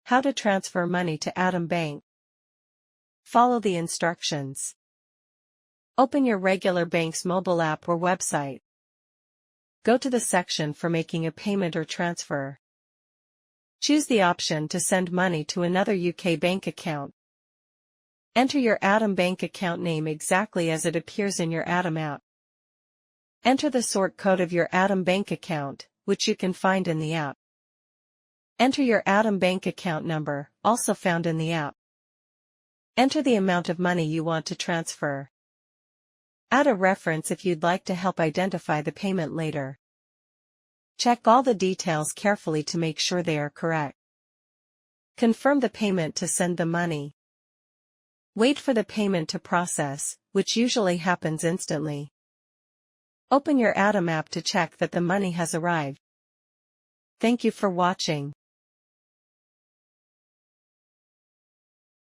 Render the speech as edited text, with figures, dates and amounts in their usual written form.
How to transfer money to Atom Bank. Follow the instructions. Open your regular bank's mobile app or website. Go to the section for making a payment or transfer. Choose the option to send money to another UK bank account. Enter your Atom Bank account name exactly as it appears in your Atom app. Enter the sort code of your Atom Bank account, which you can find in the app. Enter your Atom Bank account number, also found in the app. Enter the amount of money you want to transfer. Add a reference if you'd like to help identify the payment later. Check all the details carefully to make sure they are correct. Confirm the payment to send the money. Wait for the payment to process, which usually happens instantly. Open your Atom app to check that the money has arrived. Thank you for watching.